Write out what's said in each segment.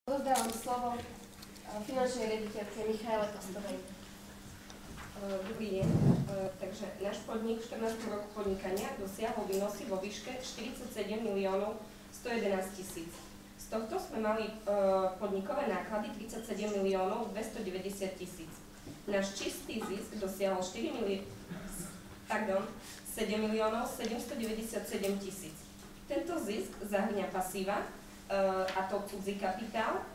Oddávam slovo finančnej riaditeľke Michaele Kostovej. Dobrý deň. Takže náš podnik v 14. roku podnikania dosiahol výnosy vo výške 47 miliónov 111 tisíc. Z tohto sme mali podnikové náklady 37 miliónov 290 tisíc. Náš čistý zisk dosiahol 7 miliónov 797 tisíc. Tento zisk zahŕňa pasíva, a to cudzí kapitál,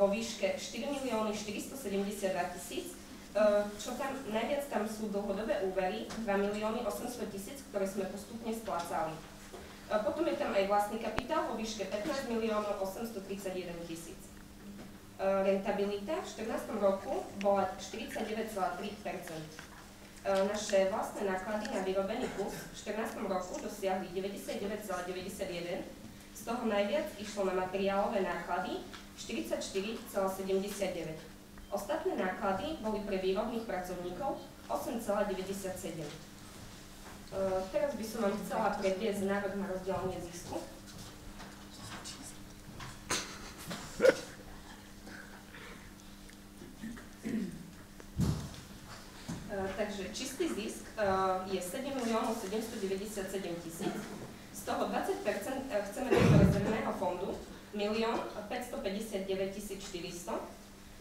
vo výške 4 milióny 472 tisíc, čo tam najviac tam sú dlhodobé úvery 2 milióny 800 tisíc, ktoré sme postupne splácali. Potom je tam aj vlastný kapitál vo výške 15 miliónov 831 tisíc. Rentabilita v 14. roku bola 49,3%. Naše vlastné náklady na vyrobený kus v 14. roku dosiahli 99,91%, z toho najviac išlo na materiálové náklady 44,79%. Ostatné náklady boli pre výrobných pracovníkov 8,97%. Teraz by som vám chcela predviesť návrh na rozdelenie zisku. Takže čistý zisk je 7 miliónov 797 tisíc. Z toho 20% chceme dať do rezervného fondu 1 559 400,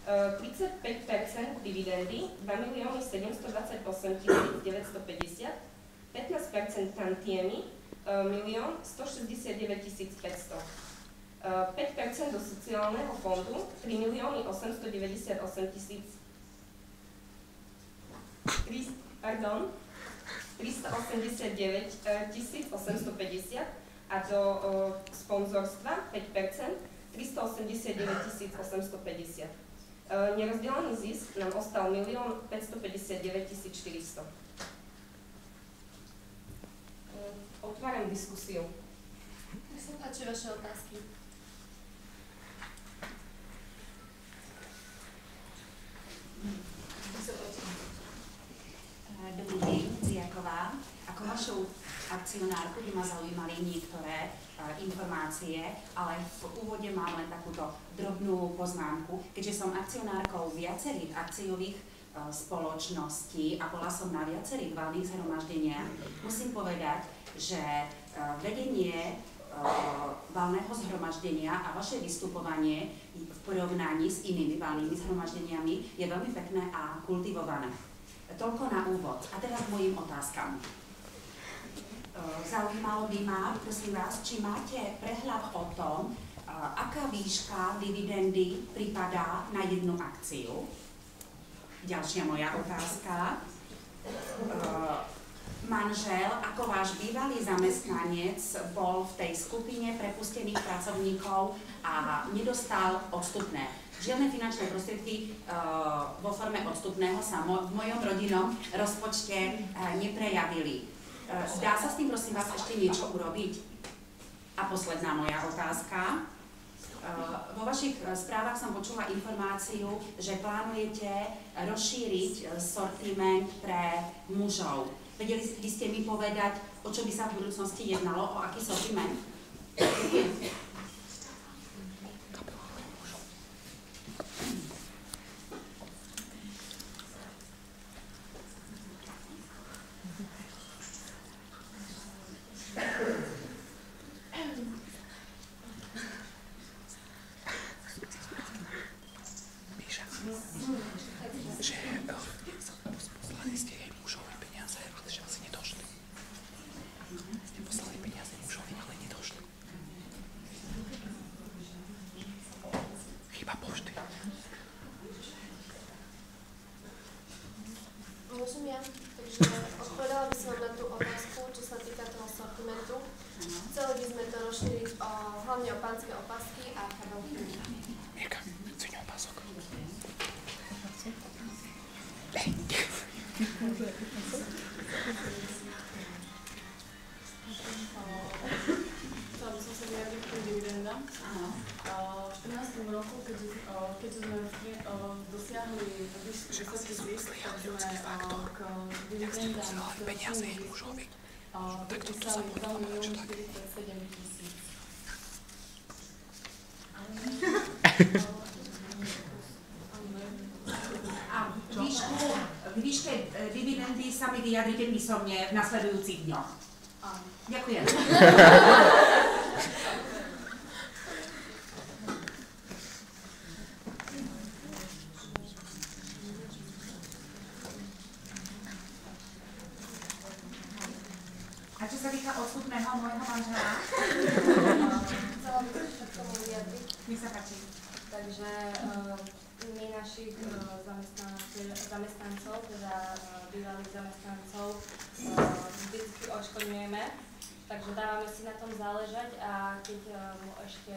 35% dividendy 2 728 950, 15% tantiemy 1 169 500, 5% do sociálneho fondu 3 898 389 850 a do sponzorstva 5%, 389 850. Nerozdelený zisk nám ostal 1 559 400. Otváram diskusiu. Nech sa páči vaše otázky. Dobrý deň, Ziaková. Ako vašu akcionárku by ma zaujímali niektoré informácie, ale v úvode mám len takúto drobnú poznámku. Keďže som akcionárkou viacerých akciových spoločností a bola som na viacerých valných zhromaždeniach, musím povedať, že vedenie valného zhromaždenia a vaše vystupovanie v porovnaní s inými valnými zhromaždeniami je veľmi pekné a kultivované. Toľko na úvod. A teraz k mojim otázkam. Zaujímalo by ma, prosím vás, či máte prehľad o tom, aká výška dividendy pripadá na jednu akciu. Ďalšia moja otázka. Manžel, ako váš bývalý zamestnanec, bol v tej skupine prepustených pracovníkov a nedostal odstupné. Žiadne finančné prostriedky vo forme odstupného sa v mojom rodinnom rozpočte neprejavili. Dá sa s tým, prosím vás, ešte niečo urobiť? A posledná moja otázka. Vo vašich správach som počula informáciu, že plánujete rozšíriť sortiment pre mužov. Vedeli by ste mi povedať, o čo by sa v budúcnosti jednalo, o aký sortiment? Poslali ste jej mužovi peniaze, ale že asi nedošli. Ste poslali peniaze mužovi, ale nedošli. Chyba pošty. Môžem ja? Takže odpovedala by som vám na tú otázku, čo sa týka toho sortimentu. Chceli by sme to rozšíriť hlavne o pánske opasky a kabelky. Mirka, ceňujem opasok. Chcela by som sa vyjadriť k tým dividendám. V 14. roku, keď sme dosiahli vysoký zisk, tak sme k dividendám vypísali 2 milióny 47 tisíc. A k výške dividendy sa mi vyjadrite písomne v nasledujúcich dňoch. Ďakujem. A čo sa týka odstupného môjho manžela? Chcela by som sa k tomu vyjadriť. Nech sa páči. Takže my našich zamestnancov, teda bývalých zamestnancov, vždycky odškodňujeme, takže dávame si na tom záležať a keď mu ešte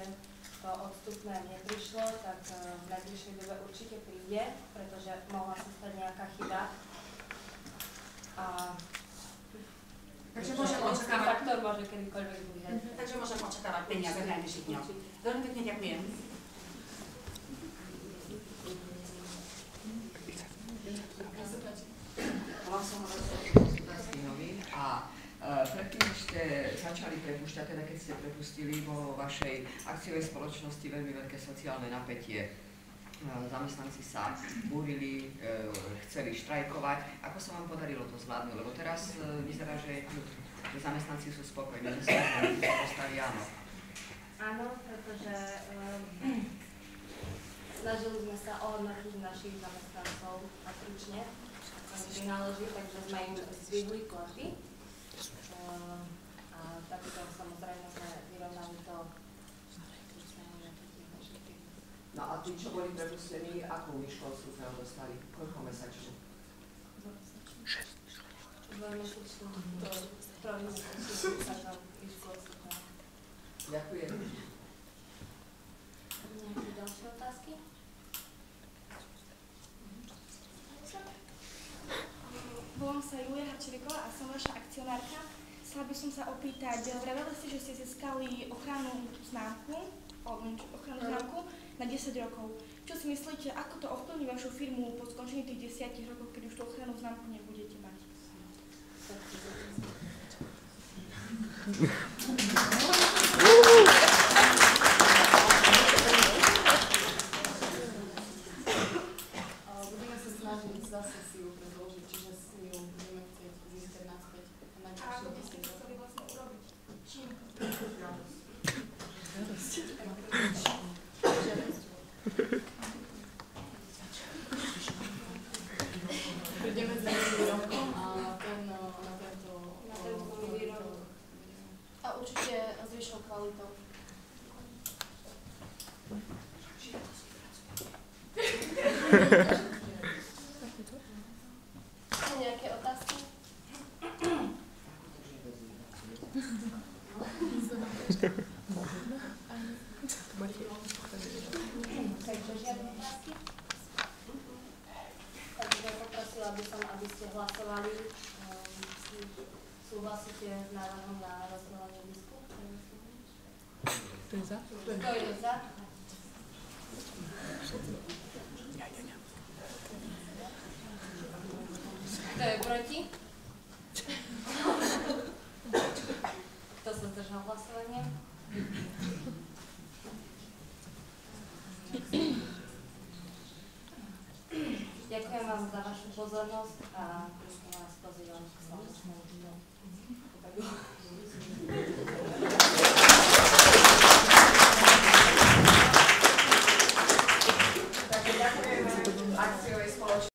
to odstupné neprišlo, tak v najbližšej dobe určite príde, pretože mohla sa stať nejaká chyba. Takže môžem očakávať. Faktor môže kedykoľvek byť. Takže môžem očakávať peniaze v najbližších dňoch. Veľmi pekne ďakujem. Volám som Hospodárskych novín a predtým, než ste začali prepúšťať, teda keď ste prepustili, bolo vo vašej akciovej spoločnosti veľmi veľké sociálne napätie. Zamestnanci sa búrili, chceli štrajkovať. Ako sa vám podarilo to zvládnuť? Lebo teraz vyzerá, že zamestnanci sú spokojní, že sa postaví áno. Áno, pretože snažili sme sa ohodnotiť našich zamestnancov patrične, ako im prináleží, takže sme im zdvihli platy. A takto samozrejme sme vyrovnali to. No a tí, čo boli prepustení, akú výšku odstupného dostali? Koľko mesačne? 2-mesačnú, 3-mesačnú sa tam výšku odstupného. Ďakujem. Nejaké ďalšie otázky? Volám sa Julia Hačeviková a som vaša akcionárka. Chcela by som sa opýtať, vraveli ste, že ste získali ochrannú známku na 10 rokov. Čo si myslíte, ako to ovplyvní vašu firmu po skončení tých 10 rokov, keď už tú ochrannú známku nebudete mať? Budeme sa snažiť zase si ju predložiť, čiže si ju budeme chcieť získať naspäť. A ako by ste to chceli vlastne urobiť? Čím? Prídeme s nejakým výrobkom a na tento výrobok. A určite s vyššou kvalitou. Sú nejaké otázky? Takže žiadne otázky? Takže poprosila by som, aby ste hlasovali. Súhlasíte s návrhom na rozdelenie zisku? Kto je za? Kto je za? Kto je proti? Kto sa zdržal hlasovania? Ďakujem vám za vašu pozornosť a vás pozývam k slovu.